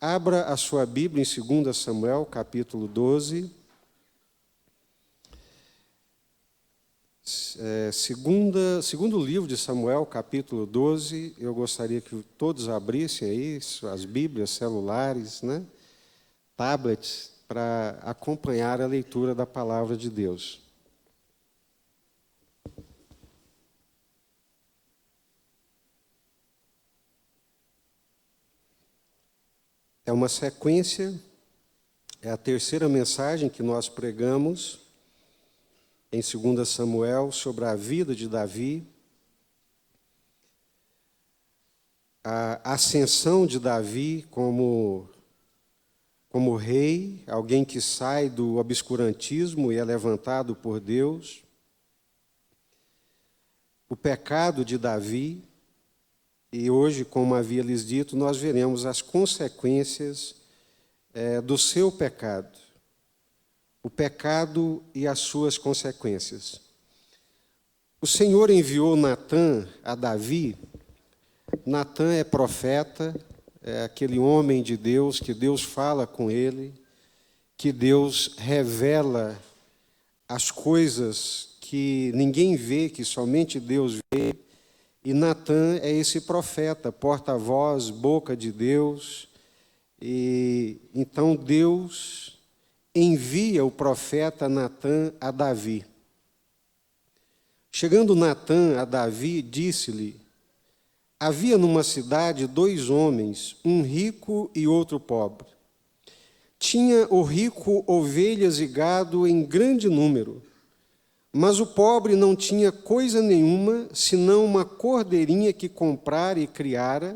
Abra a sua Bíblia em 2 Samuel, capítulo 12. Segundo livro de Samuel, capítulo 12. Eu gostaria que todos abrissem aí as Bíblias, celulares, tablets, para acompanhar a leitura da palavra de Deus. É uma sequência, é a terceira mensagem que nós pregamos em 2 Samuel sobre a vida de Davi, a ascensão de Davi como rei, alguém que sai do obscurantismo e é levantado por Deus, o pecado de Davi. E hoje, como havia lhes dito, nós veremos as consequências do seu pecado. O pecado e as suas consequências. O Senhor enviou Natã a Davi. Natã é profeta, é aquele homem de Deus, que Deus fala com ele, que Deus revela as coisas que ninguém vê, que somente Deus vê. E Natã é esse profeta, porta-voz, boca de Deus. E então Deus envia o profeta Natã a Davi. Chegando Natã a Davi, disse-lhe: havia numa cidade 2 homens, um rico e outro pobre. Tinha o rico ovelhas e gado em grande número, mas o pobre não tinha coisa nenhuma, senão uma cordeirinha que comprara e criara,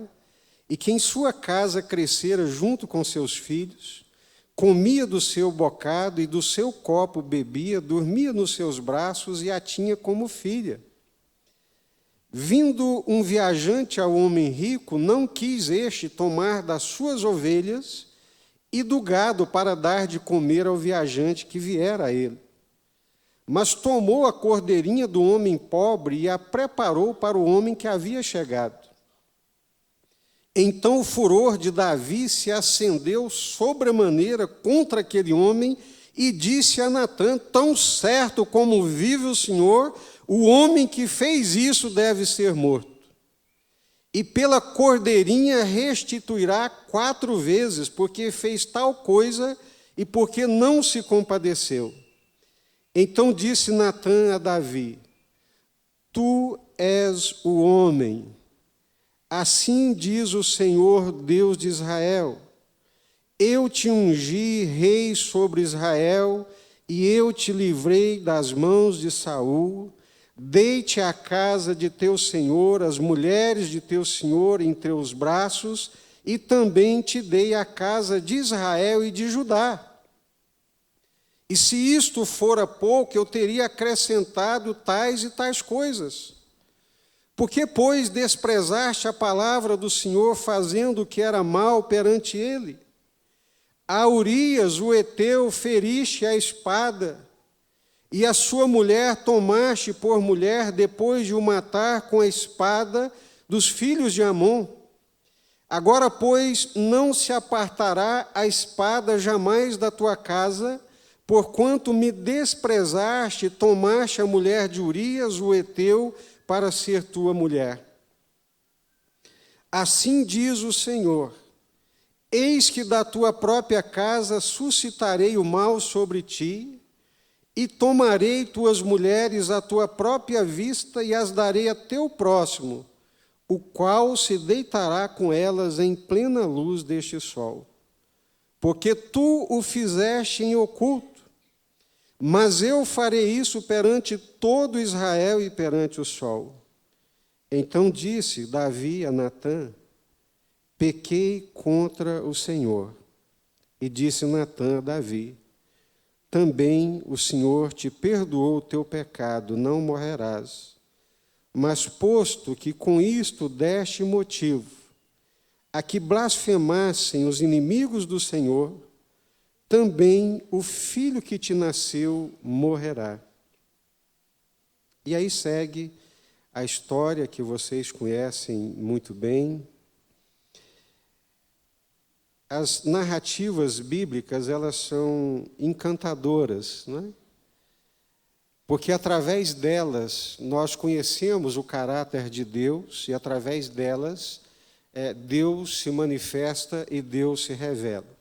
e que em sua casa crescera junto com seus filhos, comia do seu bocado e do seu copo bebia, dormia nos seus braços e a tinha como filha. Vindo um viajante ao homem rico, não quis este tomar das suas ovelhas e do gado para dar de comer ao viajante que viera a ele. Mas tomou a cordeirinha do homem pobre e a preparou para o homem que havia chegado. Então o furor de Davi se acendeu sobremaneira contra aquele homem e disse a Natã: tão certo como vive o Senhor, o homem que fez isso deve ser morto. E pela cordeirinha restituirá 4 vezes, porque fez tal coisa e porque não se compadeceu. Então disse Natã a Davi: tu és o homem. Assim diz o Senhor Deus de Israel: eu te ungi rei sobre Israel, e eu te livrei das mãos de Saul. Dei-te a casa de teu senhor, as mulheres de teu senhor em teus braços, e também te dei a casa de Israel e de Judá. E se isto fora pouco, eu teria acrescentado tais e tais coisas. Por que, pois, desprezaste a palavra do Senhor, fazendo o que era mal perante ele? A Urias, o heteu, feriste a espada, e a sua mulher tomaste por mulher, depois de o matar com a espada dos filhos de Amon. Agora, pois, não se apartará a espada jamais da tua casa, porquanto me desprezaste, tomaste a mulher de Urias, o heteu, para ser tua mulher. Assim diz o Senhor: eis que da tua própria casa suscitarei o mal sobre ti, e tomarei tuas mulheres à tua própria vista e as darei a teu próximo, o qual se deitará com elas em plena luz deste sol. Porque tu o fizeste em oculto, mas eu farei isso perante todo Israel e perante o sol. Então disse Davi a Natã: pequei contra o Senhor. E disse Natã a Davi: também o Senhor te perdoou o teu pecado, não morrerás. Mas posto que com isto deste motivo a que blasfemassem os inimigos do Senhor, também o filho que te nasceu morrerá. E aí segue a história que vocês conhecem muito bem. as narrativas bíblicas, elas são encantadoras, não é? Porque através delas nós conhecemos o caráter de Deus e através delas Deus se manifesta e Deus se revela.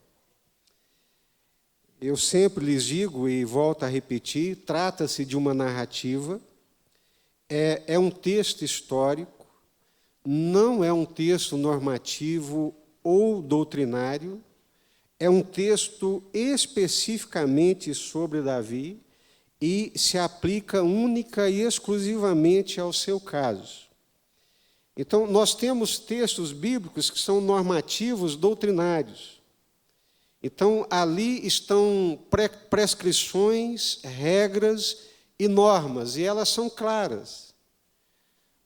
Eu sempre lhes digo e volto a repetir, trata-se de uma narrativa, é um texto histórico, não é um texto normativo ou doutrinário, é um texto especificamente sobre Davi e se aplica única e exclusivamente ao seu caso. Então, nós temos textos bíblicos que são normativos doutrinários. Então, ali estão prescrições, regras e normas, e elas são claras.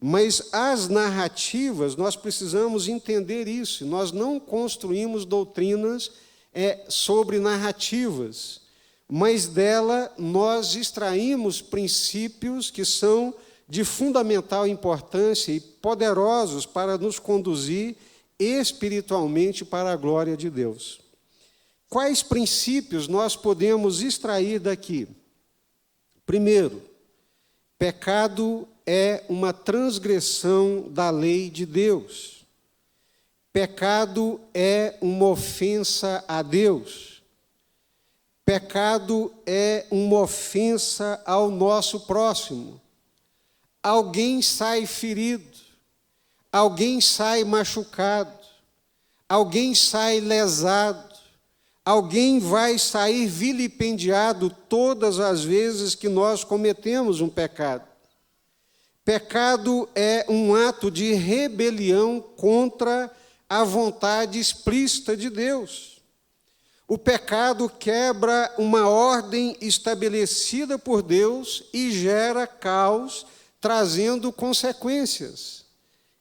Mas as narrativas, nós precisamos entender isso. Nós não construímos doutrinas sobre narrativas, mas dela nós extraímos princípios que são de fundamental importância e poderosos para nos conduzir espiritualmente para a glória de Deus. Quais princípios nós podemos extrair daqui? Primeiro, pecado é uma transgressão da lei de Deus. Pecado é uma ofensa a Deus. Pecado é uma ofensa ao nosso próximo. Alguém sai ferido, alguém sai machucado, alguém sai lesado, alguém vai sair vilipendiado todas as vezes que nós cometemos um pecado. Pecado é um ato de rebelião contra a vontade explícita de Deus. O pecado quebra uma ordem estabelecida por Deus e gera caos, trazendo consequências.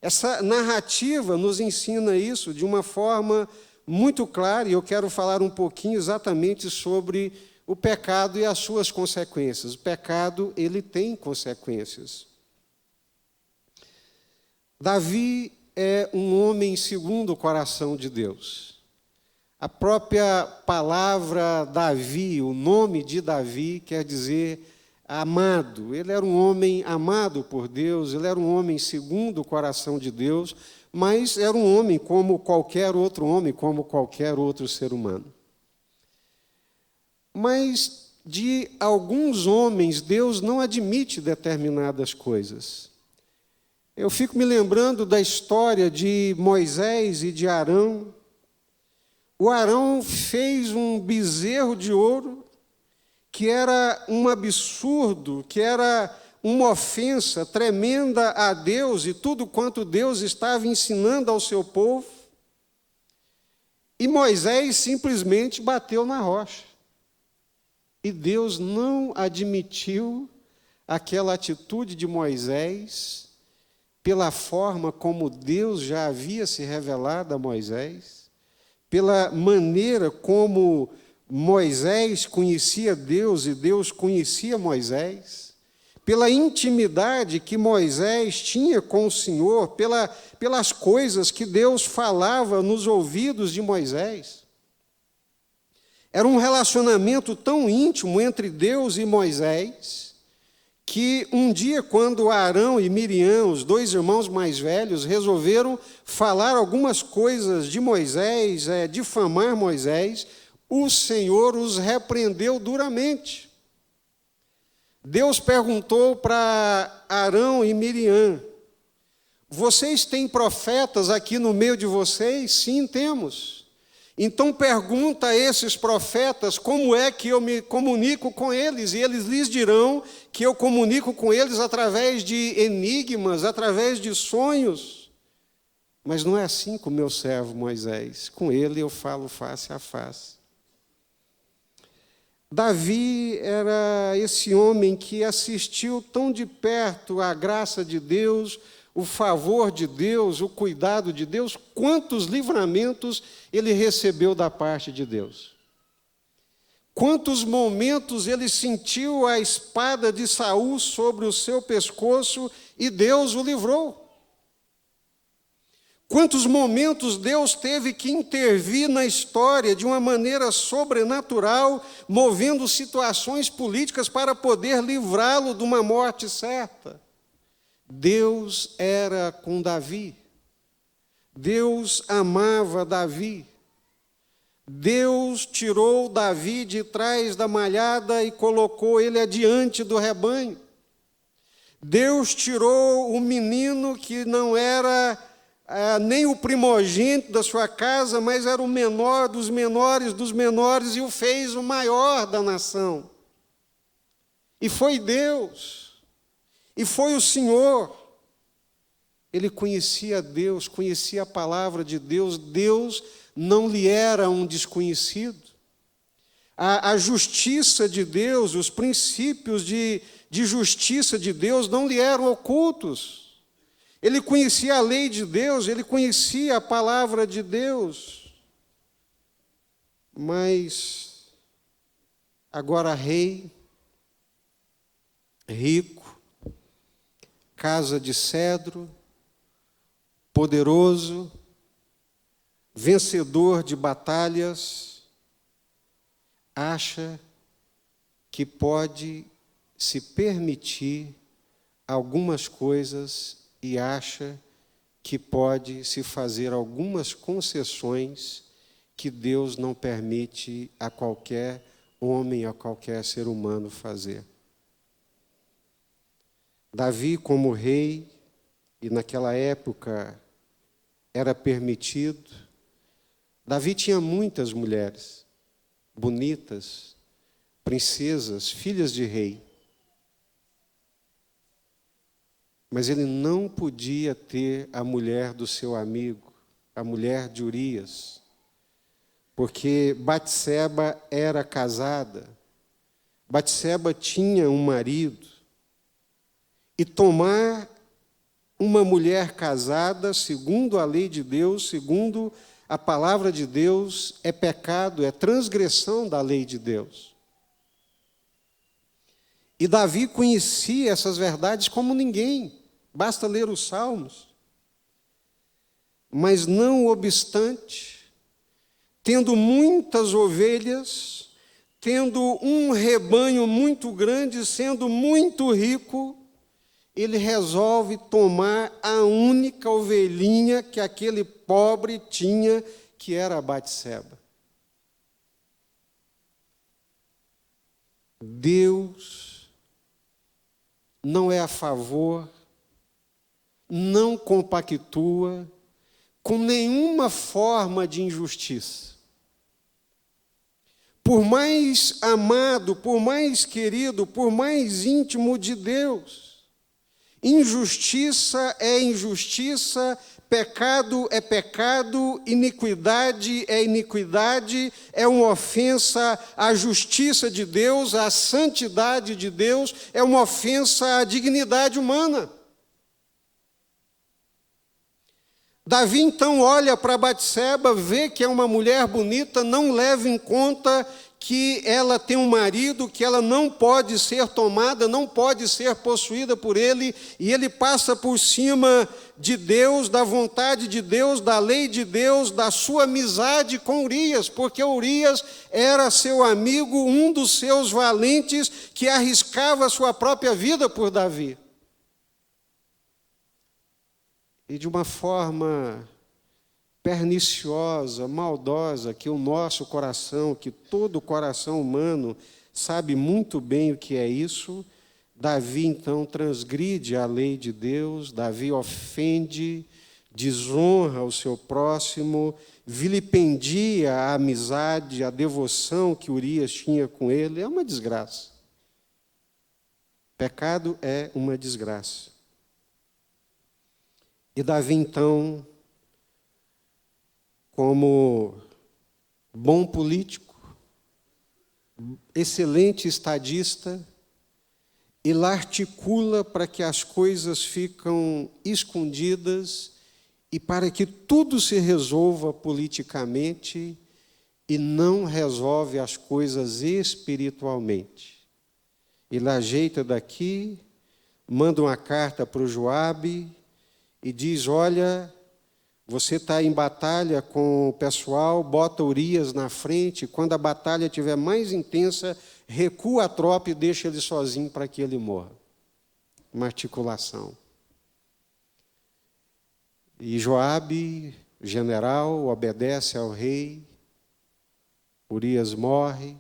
Essa narrativa nos ensina isso de uma forma muito clara, e eu quero falar um pouquinho exatamente sobre o pecado e as suas consequências. O pecado, ele tem consequências. Davi é um homem segundo o coração de Deus. A própria palavra Davi, o nome de Davi, quer dizer amado. Ele era um homem amado por Deus, ele era um homem segundo o coração de Deus, mas era um homem como qualquer outro homem, como qualquer outro ser humano. Mas de alguns homens, Deus não admite determinadas coisas. Eu fico me lembrando da história de Moisés e de Arão. O Arão fez um bezerro de ouro que era um absurdo, que era uma ofensa tremenda a Deus e tudo quanto Deus estava ensinando ao seu povo. E Moisés simplesmente bateu na rocha. E Deus não admitiu aquela atitude de Moisés, pela forma como Deus já havia se revelado a Moisés, pela maneira como Moisés conhecia Deus e Deus conhecia Moisés, pela intimidade que Moisés tinha com o Senhor, pelas coisas que Deus falava nos ouvidos de Moisés. Era um relacionamento tão íntimo entre Deus e Moisés, que um dia, quando Arão e Miriam, os dois irmãos mais velhos, resolveram falar algumas coisas de Moisés, difamar Moisés, o Senhor os repreendeu duramente. Deus perguntou para Arão e Miriam: vocês têm profetas aqui no meio de vocês? Sim, temos. Então pergunta a esses profetas como é que eu me comunico com eles, e eles lhes dirão que eu comunico com eles através de enigmas, através de sonhos. Mas não é assim com o meu servo Moisés, com ele eu falo face a face. Davi era esse homem que assistiu tão de perto à graça de Deus, o favor de Deus, o cuidado de Deus, quantos livramentos ele recebeu da parte de Deus. Quantos momentos ele sentiu a espada de Saul sobre o seu pescoço e Deus o livrou. Quantos momentos Deus teve que intervir na história de uma maneira sobrenatural, movendo situações políticas para poder livrá-lo de uma morte certa. Deus era com Davi. Deus amava Davi. Deus tirou Davi de trás da malhada e colocou ele adiante do rebanho. Deus tirou o menino que não era nem o primogênito da sua casa, mas era o menor dos menores dos menores, e o fez o maior da nação. E foi Deus, e foi o Senhor. Ele conhecia Deus, conhecia a palavra de Deus. Deus não lhe era um desconhecido. A justiça de Deus, os princípios de justiça de Deus não lhe eram ocultos. Ele conhecia a lei de Deus, ele conhecia a palavra de Deus. Mas, agora rei, rico, casa de cedro, poderoso, vencedor de batalhas, acha que pode se permitir algumas coisas e acha que pode se fazer algumas concessões que Deus não permite a qualquer homem, a qualquer ser humano fazer. Davi, como rei, e naquela época era permitido, Davi tinha muitas mulheres, bonitas, princesas, filhas de rei. Mas ele não podia ter a mulher do seu amigo, a mulher de Urias, porque Batseba era casada, Batseba tinha um marido, e tomar uma mulher casada, segundo a lei de Deus, segundo a palavra de Deus, é pecado, é transgressão da lei de Deus. E Davi conhecia essas verdades como ninguém. Basta ler os Salmos. Mas não obstante, tendo muitas ovelhas, tendo um rebanho muito grande, sendo muito rico, ele resolve tomar a única ovelhinha que aquele pobre tinha, que era a Batseba. Deus não é a favor, não compactua com nenhuma forma de injustiça. Por mais amado, por mais querido, por mais íntimo de Deus, injustiça é injustiça, pecado é pecado, iniquidade é iniquidade, é uma ofensa à justiça de Deus, à santidade de Deus, é uma ofensa à dignidade humana. Davi então olha para Batseba, vê que é uma mulher bonita, não leva em conta que ela tem um marido, que ela não pode ser tomada, não pode ser possuída por ele, e ele passa por cima de Deus, da vontade de Deus, da lei de Deus, da sua amizade com Urias, porque Urias era seu amigo, um dos seus valentes, que arriscava a sua própria vida por Davi. E de uma forma perniciosa, maldosa, que o nosso coração, que todo o coração humano sabe muito bem o que é isso, Davi então transgride a lei de Deus, Davi ofende, desonra o seu próximo, vilipendia a amizade, a devoção que Urias tinha com ele. É uma desgraça. Pecado é uma desgraça. E Davi, então, como bom político, excelente estadista, ele articula para que as coisas ficam escondidas e para que tudo se resolva politicamente e não resolve as coisas espiritualmente. Ele ajeita daqui, manda uma carta para o Joabe, e diz: olha, Você está em batalha com o pessoal, bota Urias na frente, quando a batalha estiver mais intensa, recua a tropa e deixa ele sozinho para que ele morra. Uma articulação. E Joabe, general, obedece ao rei, Urias morre,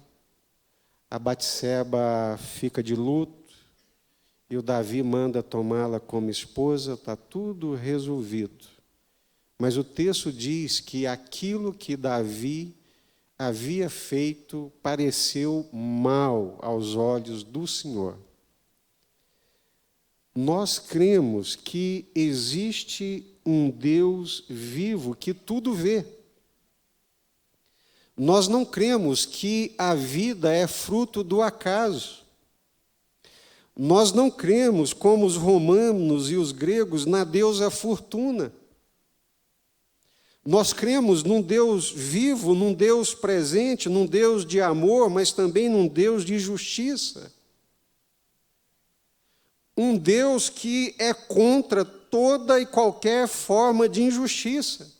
a Batseba fica de luto, e o Davi manda tomá-la como esposa, está tudo resolvido. Mas o texto diz que aquilo que Davi havia feito pareceu mal aos olhos do Senhor. Nós cremos que existe um Deus vivo que tudo vê. Nós não cremos que a vida é fruto do acaso. Nós não cremos, como os romanos e os gregos, na deusa Fortuna. Nós cremos num Deus vivo, num Deus presente, num Deus de amor, mas também num Deus de justiça. Um Deus que é contra toda e qualquer forma de injustiça.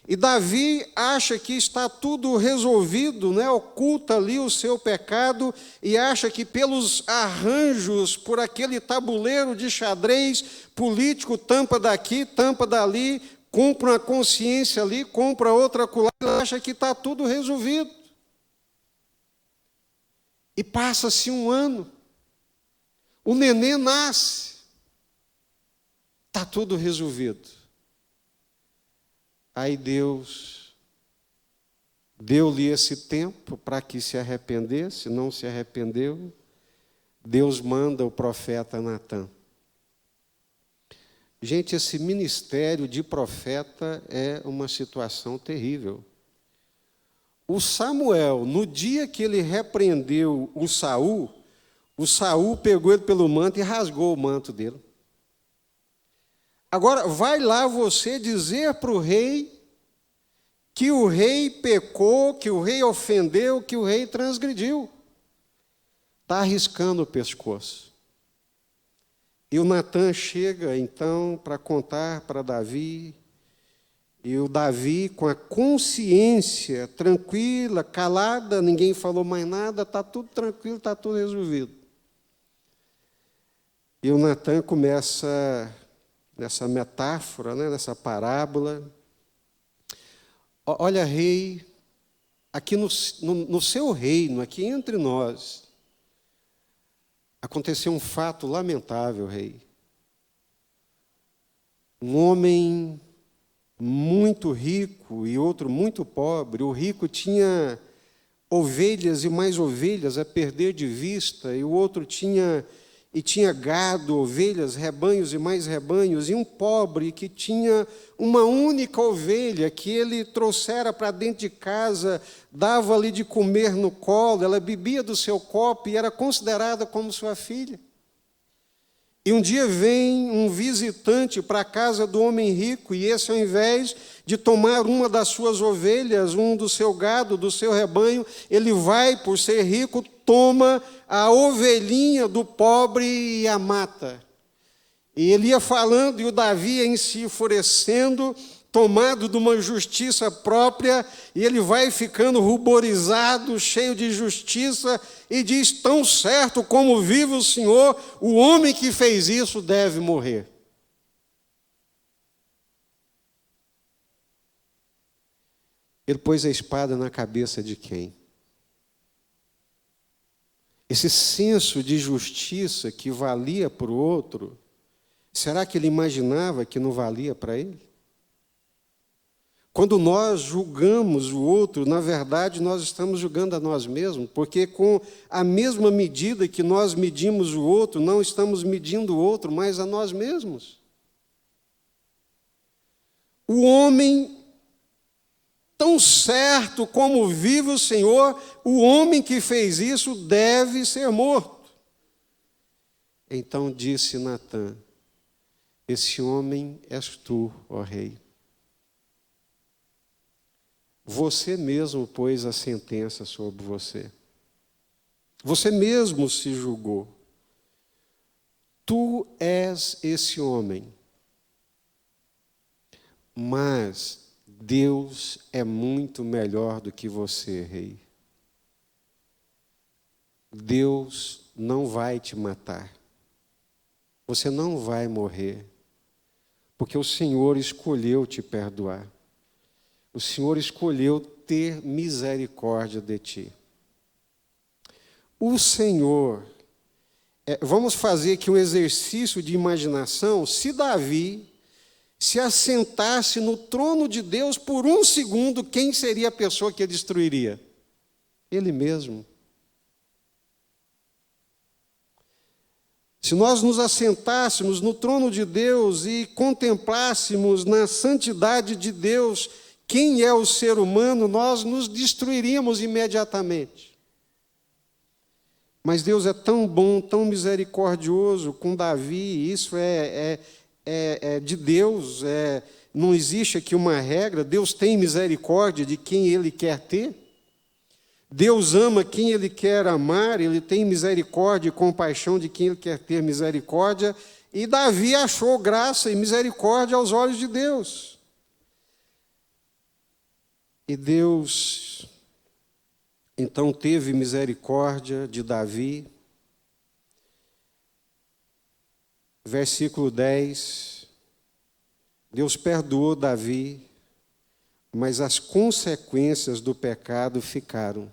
E Davi acha que está tudo resolvido, né? Oculta ali o seu pecado e acha que pelos arranjos, por aquele tabuleiro de xadrez político, tampa daqui, tampa dali, compra uma consciência ali, compra outra acolá, ele acha que está tudo resolvido. E passa-se um ano, o neném nasce, está tudo resolvido. Aí Deus deu-lhe esse tempo para que se arrependesse, não se arrependeu. Deus manda o profeta Natã. Gente, esse ministério de profeta é uma situação terrível. O Samuel, no dia que ele repreendeu o Saul pegou ele pelo manto e rasgou o manto dele. Agora, vai lá você dizer para o rei que o rei pecou, que o rei ofendeu, que o rei transgrediu. Está arriscando o pescoço. E o Natã chega, então, para contar para Davi, e o Davi, com a consciência tranquila, calada, ninguém falou mais nada, está tudo tranquilo, está tudo resolvido. E o Natã começa nessa metáfora, né, nessa parábola. Olha, rei, aqui no seu reino, aqui entre nós, aconteceu um fato lamentável, rei. Um homem muito rico e outro muito pobre. O rico tinha ovelhas e mais ovelhas a perder de vista, e o outro tinha gado, ovelhas, rebanhos e mais rebanhos, e um pobre que tinha uma única ovelha que ele trouxera para dentro de casa, dava-lhe de comer no colo, ela bebia do seu copo e era considerada como sua filha. E um dia vem um visitante para a casa do homem rico, e esse, ao invés de tomar uma das suas ovelhas, um do seu gado, do seu rebanho, ele vai, por ser rico, toma a ovelhinha do pobre e a mata. E ele ia falando, e o Davi ia se enfurecendo, tomado de uma justiça própria, e ele vai ficando ruborizado, cheio de justiça, e diz: tão certo como vive o Senhor, o homem que fez isso deve morrer. Ele pôs a espada na cabeça de quem? Esse senso de justiça que valia para o outro, será que ele imaginava que não valia para ele? Quando nós julgamos o outro, na verdade, nós estamos julgando a nós mesmos, porque com a mesma medida que nós medimos o outro, não estamos medindo o outro, mas a nós mesmos. O homem, tão certo como vive o Senhor, o homem que fez isso deve ser morto. Então disse Natã: esse homem és tu, ó rei. Você mesmo pôs a sentença sobre você. Você mesmo se julgou. Tu és esse homem. Mas Deus é muito melhor do que você, rei. Deus não vai te matar. Você não vai morrer, porque o Senhor escolheu te perdoar. O Senhor escolheu ter misericórdia de ti. O Senhor, vamos fazer aqui um exercício de imaginação. Se Davi se assentasse no trono de Deus por um segundo, quem seria a pessoa que a destruiria? Ele mesmo. Se nós nos assentássemos no trono de Deus e contemplássemos na santidade de Deus quem é o ser humano, nós nos destruiríamos imediatamente. Mas Deus é tão bom, tão misericordioso com Davi, isso é de Deus, não existe aqui uma regra. Deus tem misericórdia de quem Ele quer ter. Deus ama quem Ele quer amar, Ele tem misericórdia e compaixão de quem Ele quer ter misericórdia, e Davi achou graça e misericórdia aos olhos de Deus. E Deus, então, teve misericórdia de Davi. Versículo 10, Deus perdoou Davi, mas as consequências do pecado ficaram.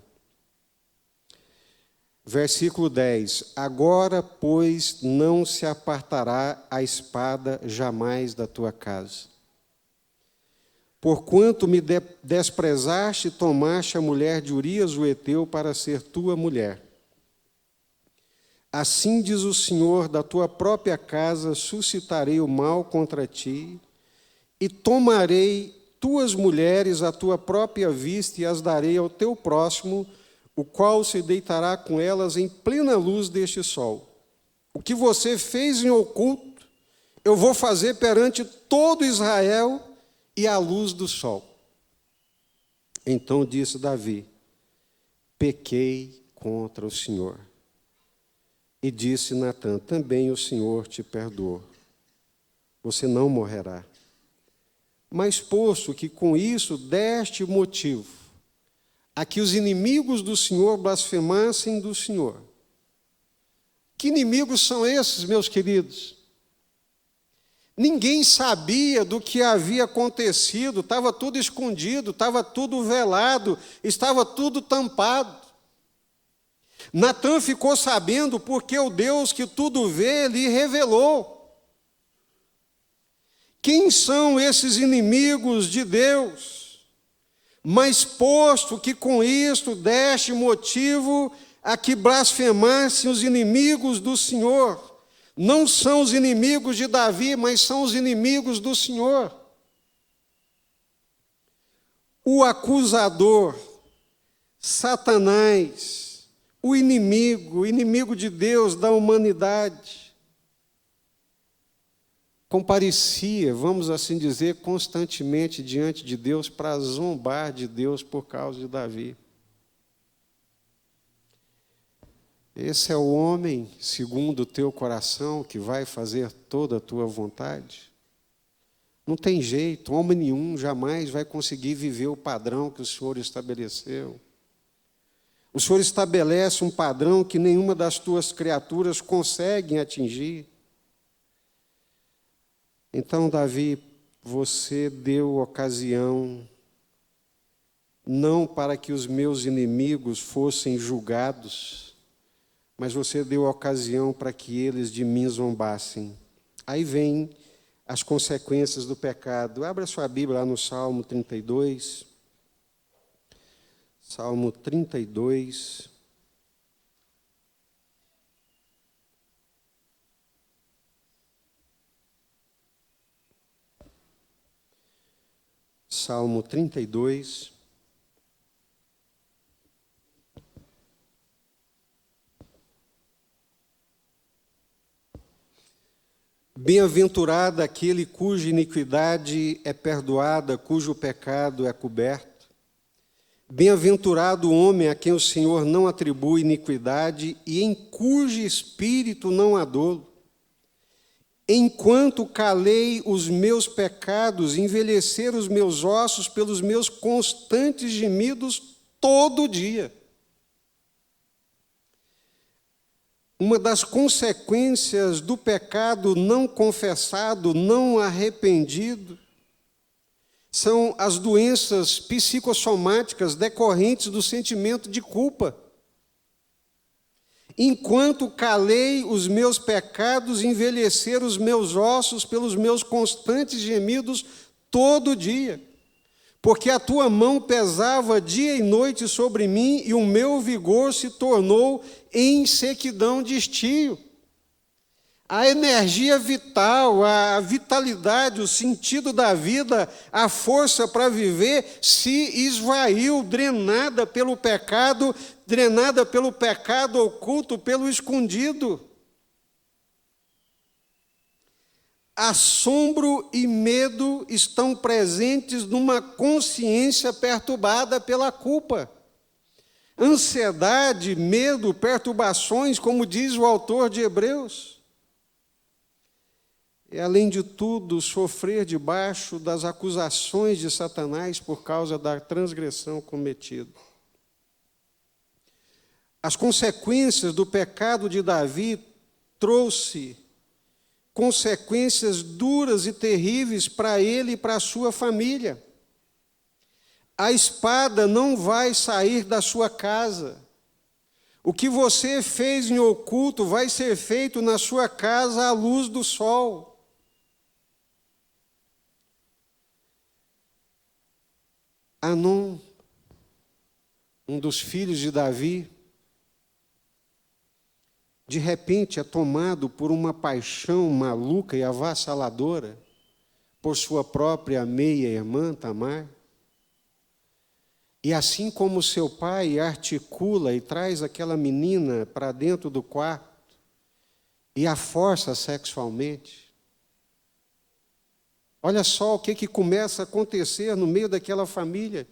Versículo 10, agora, pois, não se apartará a espada jamais da tua casa. Porquanto me desprezaste e tomaste a mulher de Urias o heteu para ser tua mulher. Assim diz o Senhor, da tua própria casa suscitarei o mal contra ti, e tomarei tuas mulheres à tua própria vista, e as darei ao teu próximo, o qual se deitará com elas em plena luz deste sol. O que você fez em oculto, eu vou fazer perante todo Israel e à luz do sol. Então disse Davi, pequei contra o Senhor. E disse Natã, também o Senhor te perdoou. Você não morrerá. Mas posto que com isso deste motivo a que os inimigos do Senhor blasfemassem do Senhor. Que inimigos são esses, meus queridos? Ninguém sabia do que havia acontecido, estava tudo escondido, estava tudo velado, estava tudo tampado. Natã ficou sabendo porque o Deus que tudo vê lhe revelou. Quem são esses inimigos de Deus? Mas posto que com isto deste motivo a que blasfemassem os inimigos do Senhor, não são os inimigos de Davi, mas são os inimigos do Senhor. O acusador, Satanás, o inimigo de Deus, da humanidade, comparecia, vamos assim dizer, constantemente diante de Deus para zombar de Deus por causa de Davi. Esse é o homem, segundo o teu coração, que vai fazer toda a tua vontade? Não tem jeito, homem nenhum jamais vai conseguir viver o padrão que o Senhor estabeleceu. O Senhor estabelece um padrão que nenhuma das tuas criaturas conseguem atingir. Então, Davi, você deu ocasião, não para que os meus inimigos fossem julgados, mas você deu ocasião para que eles de mim zombassem. Aí vem as consequências do pecado. Abra sua Bíblia lá no Salmo 32. Salmo 32. Salmo 32. Bem-aventurado aquele cuja iniquidade é perdoada, cujo pecado é coberto. Bem-aventurado o homem a quem o Senhor não atribui iniquidade e em cujo espírito não há dolo. enquanto calei os meus pecados, envelhecer os meus ossos pelos meus constantes gemidos todo dia. Uma das consequências do pecado não confessado, não arrependido, são as doenças psicossomáticas decorrentes do sentimento de culpa. Enquanto calei os meus pecados, envelhecer os meus ossos pelos meus constantes gemidos todo dia. Porque a tua mão pesava dia e noite sobre mim, e o meu vigor se tornou em sequidão de estio. A energia vital, a vitalidade, o sentido da vida, a força para viver se esvaiu, drenada pelo pecado oculto, pelo escondido. Assombro e medo estão presentes numa consciência perturbada pela culpa. Ansiedade, medo, perturbações, como diz o autor de Hebreus. E, além de tudo, sofrer debaixo das acusações de Satanás por causa da transgressão cometida. As consequências do pecado de Davi trouxe consequências duras e terríveis para ele e para a sua família. A espada não vai sair da sua casa. O que você fez em oculto vai ser feito na sua casa à luz do sol. Anom, um dos filhos de Davi, de repente é tomado por uma paixão maluca e avassaladora por sua própria meia-irmã Tamar. E assim como seu pai articula e traz aquela menina para dentro do quarto e a força sexualmente, olha só o que começa a acontecer no meio daquela família.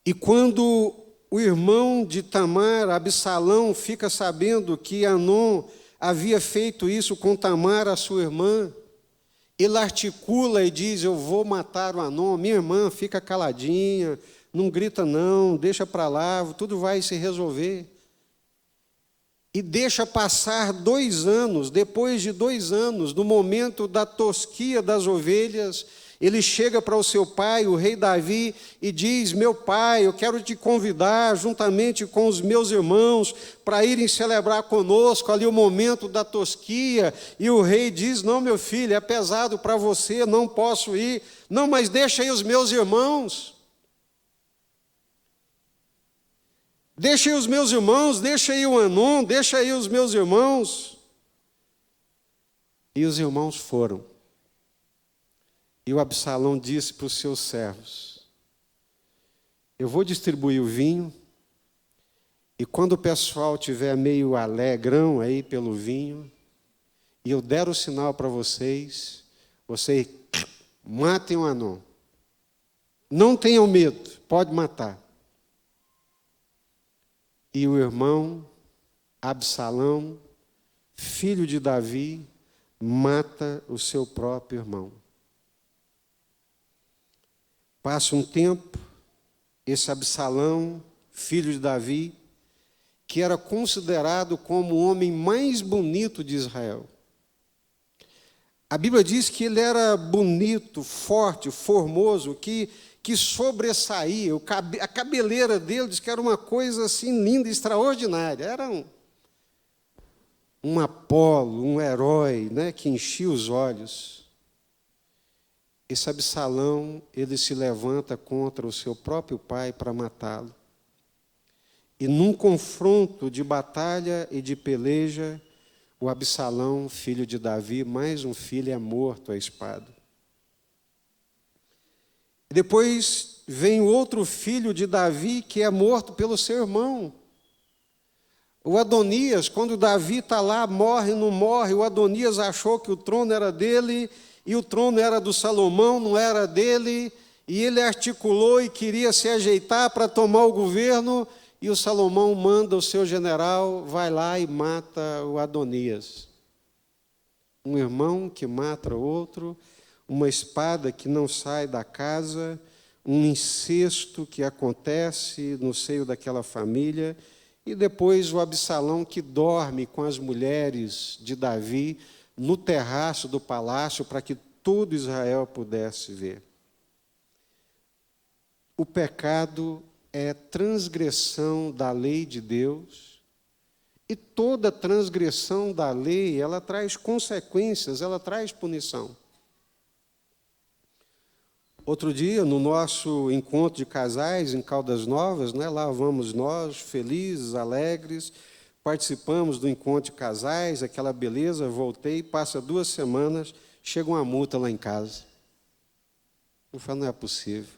E quando o irmão de Tamar, Absalão, fica sabendo que Anom havia feito isso com Tamar, a sua irmã, ele articula e diz: eu vou matar o Anom. Minha irmã, fica caladinha, não grita não, deixa para lá, tudo vai se resolver. E deixa passar 2 anos, depois de 2 anos, no momento da tosquia das ovelhas, ele chega para o seu pai, o rei Davi, e diz: meu pai, eu quero te convidar, juntamente com os meus irmãos, para irem celebrar conosco ali o momento da tosquia. E o rei diz: não, meu filho, é pesado para você, não posso ir. Não, mas deixa aí os meus irmãos. Deixa aí os meus irmãos, deixa aí o Anom, deixa aí os meus irmãos. E os irmãos foram. E o Absalão disse para os seus servos: eu vou distribuir o vinho, e quando o pessoal estiver meio alegrão aí pelo vinho, e eu der o sinal para vocês, vocês matem o Anom. Não tenham medo, pode matar. E o irmão Absalão, filho de Davi, mata o seu próprio irmão. Passa um tempo, esse Absalão, filho de Davi, que era considerado como o homem mais bonito de Israel. A Bíblia diz que ele era bonito, forte, formoso, que sobressaía. A cabeleira dele diz que era uma coisa assim linda, extraordinária. Era um Apolo, um herói, né, que enchia os olhos. Esse Absalão, ele se levanta contra o seu próprio pai para matá-lo. E num confronto de batalha e de peleja, o Absalão, filho de Davi, mais um filho, é morto à espada. Depois vem o outro filho de Davi, que é morto pelo seu irmão. O Adonias, quando Davi está lá, morre, não morre, o Adonias achou que o trono era dele, e o trono era do Salomão, não era dele, e ele articulou e queria se ajeitar para tomar o governo, e o Salomão manda o seu general, vai lá e mata o Adonias. Um irmão que mata outro, uma espada que não sai da casa, um incesto que acontece no seio daquela família, e depois o Absalão que dorme com as mulheres de Davi no terraço do palácio para que todo Israel pudesse ver. O pecado é transgressão da lei de Deus, e toda transgressão da lei, ela traz consequências, ela traz punição. Outro dia, no nosso encontro de casais em Caldas Novas, lá vamos nós, felizes, alegres, participamos do encontro de casais, aquela beleza, voltei, passa 2 semanas, chega uma multa lá em casa. Eu falo, não é possível.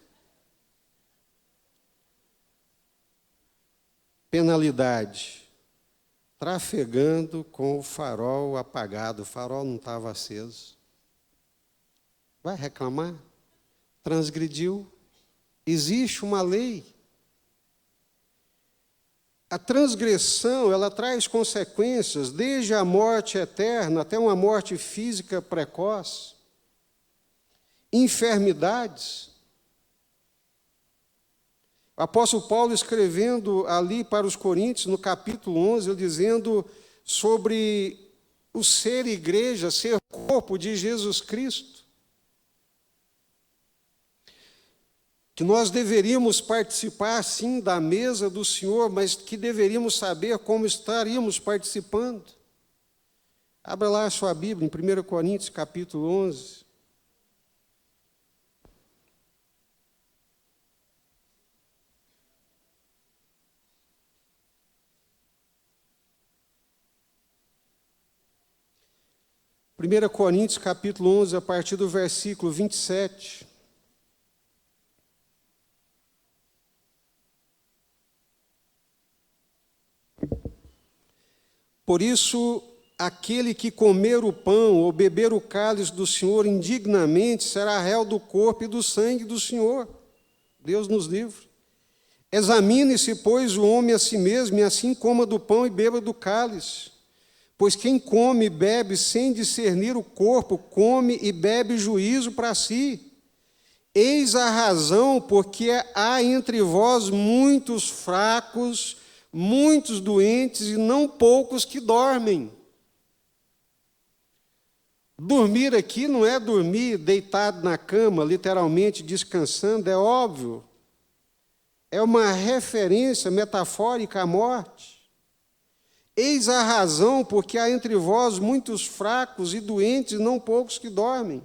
Penalidade, trafegando com o farol apagado, o farol não estava aceso. Vai reclamar? Transgrediu. Existe uma lei. A transgressão, ela traz consequências, desde a morte eterna até uma morte física precoce, enfermidades. O apóstolo Paulo, escrevendo ali para os Coríntios, no capítulo 11, ele dizendo sobre o ser igreja, ser corpo de Jesus Cristo, que nós deveríamos participar, sim, da mesa do Senhor, mas que deveríamos saber como estaríamos participando. Abra lá a sua Bíblia, em 1 Coríntios, capítulo 11. Primeira Coríntios, capítulo 11, a partir do versículo 27. Por isso, aquele que comer o pão ou beber o cálice do Senhor indignamente será réu do corpo e do sangue do Senhor. Deus nos livre. Examine-se, pois, o homem a si mesmo, e assim coma do pão e beba do cálice. Pois quem come e bebe sem discernir o corpo, come e bebe juízo para si. Eis a razão porque há entre vós muitos fracos, muitos doentes e não poucos que dormem. Dormir aqui não é dormir deitado na cama, literalmente descansando, é óbvio. É uma referência metafórica à morte. Eis a razão porque há entre vós muitos fracos e doentes e não poucos que dormem.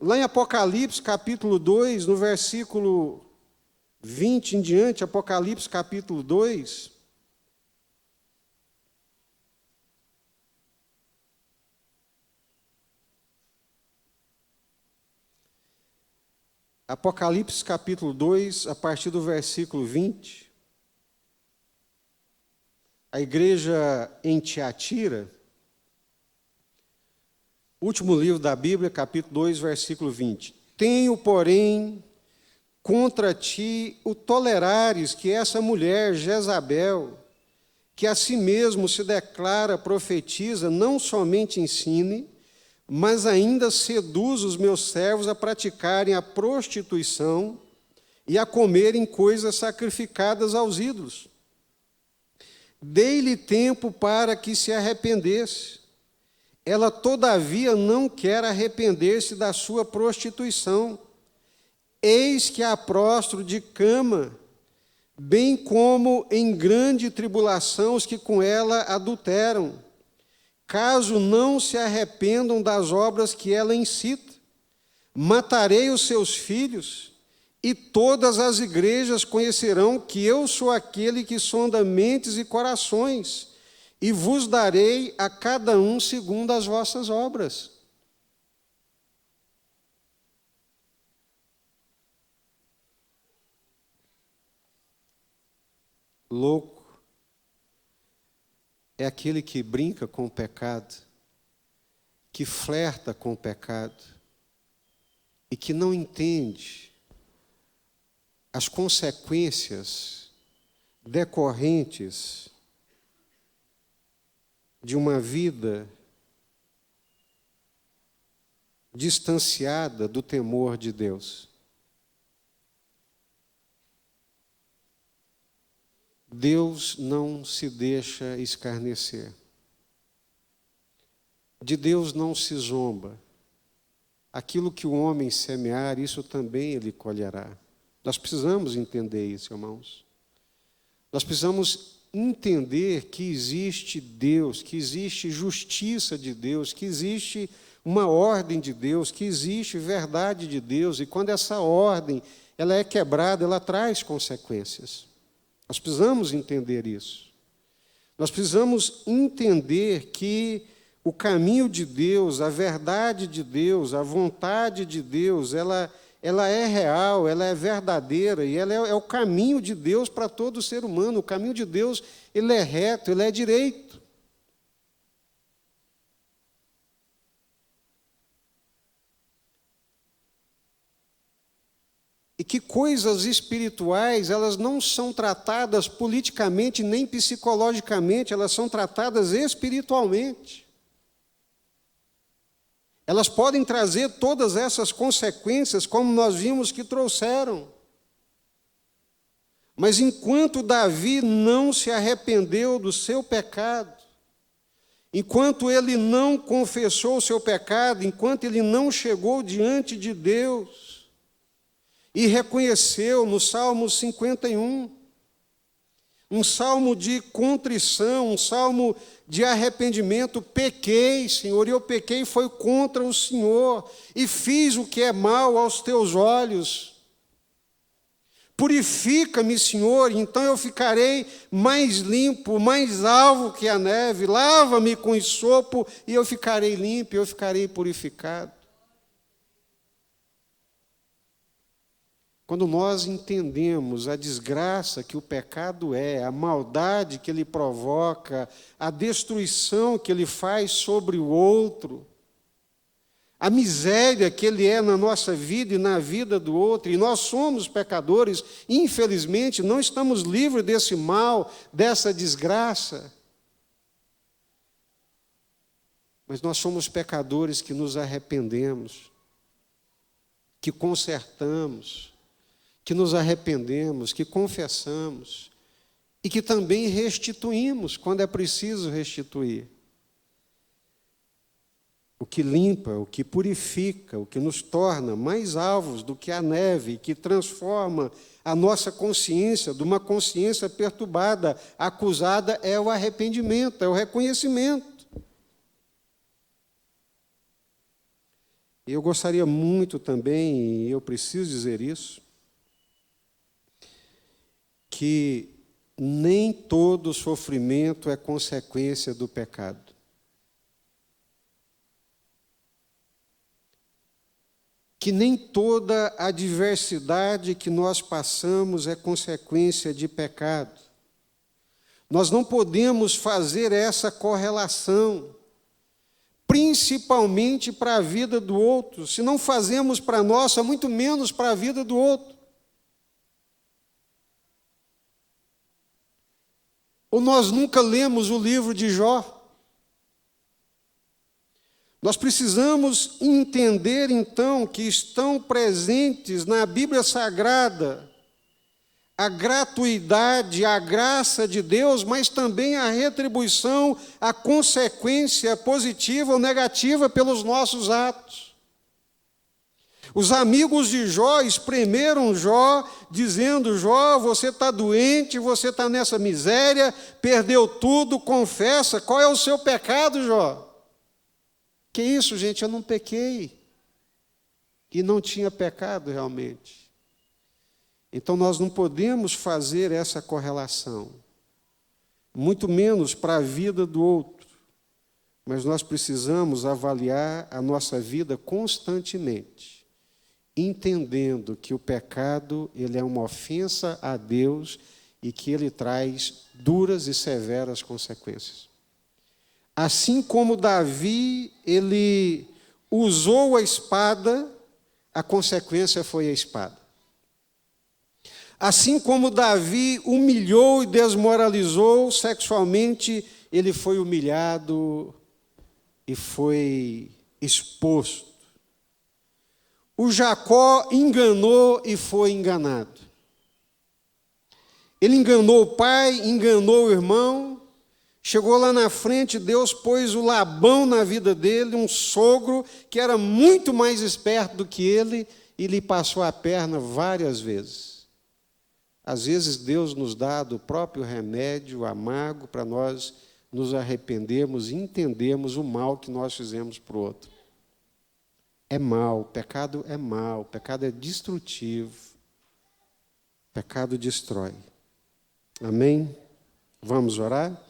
Lá em Apocalipse, capítulo 2, no versículo 20 em diante, Apocalipse, capítulo 2. Apocalipse, capítulo 2, a partir do versículo 20. A igreja em Tiatira, último livro da Bíblia, capítulo 2, versículo 20. Tenho, porém, contra ti o tolerares que essa mulher, Jezabel, que a si mesmo se declara profetiza, não somente ensine, mas ainda seduz os meus servos a praticarem a prostituição e a comerem coisas sacrificadas aos ídolos. Dei-lhe tempo para que se arrependesse. Ela, todavia, não quer arrepender-se da sua prostituição. Eis que a prostro de cama, bem como em grande tribulação os que com ela adulteram, caso não se arrependam das obras que ela incita. Matarei os seus filhos, e todas as igrejas conhecerão que eu sou aquele que sonda mentes e corações, e vos darei a cada um segundo as vossas obras. Louco é aquele que brinca com o pecado, que flerta com o pecado e que não entende as consequências decorrentes de uma vida distanciada do temor de Deus. Deus não se deixa escarnecer. De Deus não se zomba. Aquilo que o homem semear, isso também ele colherá. Nós precisamos entender isso, irmãos. Nós precisamos entender que existe Deus, que existe justiça de Deus, que existe uma ordem de Deus, que existe verdade de Deus, e quando essa ordem ela é quebrada, ela traz consequências. Nós precisamos entender isso. Nós precisamos entender que o caminho de Deus, a verdade de Deus, a vontade de Deus, ela é real, ela é verdadeira, e ela é o caminho de Deus para todo ser humano. O caminho de Deus, ele é reto, ele é direito. E que coisas espirituais, elas não são tratadas politicamente nem psicologicamente, elas são tratadas espiritualmente. Elas podem trazer todas essas consequências, como nós vimos que trouxeram. Mas enquanto Davi não se arrependeu do seu pecado, enquanto ele não confessou o seu pecado, enquanto ele não chegou diante de Deus, e reconheceu no Salmo 51, um salmo de contrição, um salmo de arrependimento. Pequei, Senhor, e eu pequei foi contra o Senhor, e fiz o que é mal aos teus olhos. Purifica-me, Senhor, então eu ficarei mais limpo, mais alvo que a neve. Lava-me com hisopo, e eu ficarei limpo, eu ficarei purificado. Quando nós entendemos a desgraça que o pecado é, a maldade que ele provoca, a destruição que ele faz sobre o outro, a miséria que ele é na nossa vida e na vida do outro, e nós somos pecadores, infelizmente, não estamos livres desse mal, dessa desgraça. Mas nós somos pecadores que nos arrependemos, que consertamos, que nos arrependemos, que confessamos e que também restituímos quando é preciso restituir. O que limpa, o que purifica, o que nos torna mais alvos do que a neve, que transforma a nossa consciência de uma consciência perturbada, acusada, é o arrependimento, é o reconhecimento. E eu gostaria muito também, e eu preciso dizer isso, que nem todo sofrimento é consequência do pecado. Que nem toda adversidade que nós passamos é consequência de pecado. Nós não podemos fazer essa correlação, principalmente para a vida do outro. Se não fazemos para a nossa, muito menos para a vida do outro. Ou nós nunca lemos o livro de Jó? Nós precisamos entender, então, que estão presentes na Bíblia Sagrada a gratuidade, a graça de Deus, mas também a retribuição, a consequência positiva ou negativa pelos nossos atos. Os amigos de Jó espremeram Jó, dizendo: Jó, você está doente, você está nessa miséria, perdeu tudo, confessa, qual é o seu pecado, Jó? Que isso, gente, eu não pequei. E não tinha pecado realmente. Então nós não podemos fazer essa correlação, muito menos para a vida do outro, mas nós precisamos avaliar a nossa vida constantemente, entendendo que o pecado ele é uma ofensa a Deus e que ele traz duras e severas consequências. Assim como Davi, ele usou a espada, a consequência foi a espada. Assim como Davi humilhou e desmoralizou sexualmente, ele foi humilhado e foi exposto. O Jacó enganou e foi enganado. Ele enganou o pai, enganou o irmão. Chegou lá na frente, Deus pôs o Labão na vida dele, um sogro que era muito mais esperto do que ele, e lhe passou a perna várias vezes. Às vezes Deus nos dá do próprio remédio amargo para nós nos arrependermos e entendermos o mal que nós fizemos para o outro. É mal, o pecado é destrutivo, o pecado destrói. Amém? Vamos orar?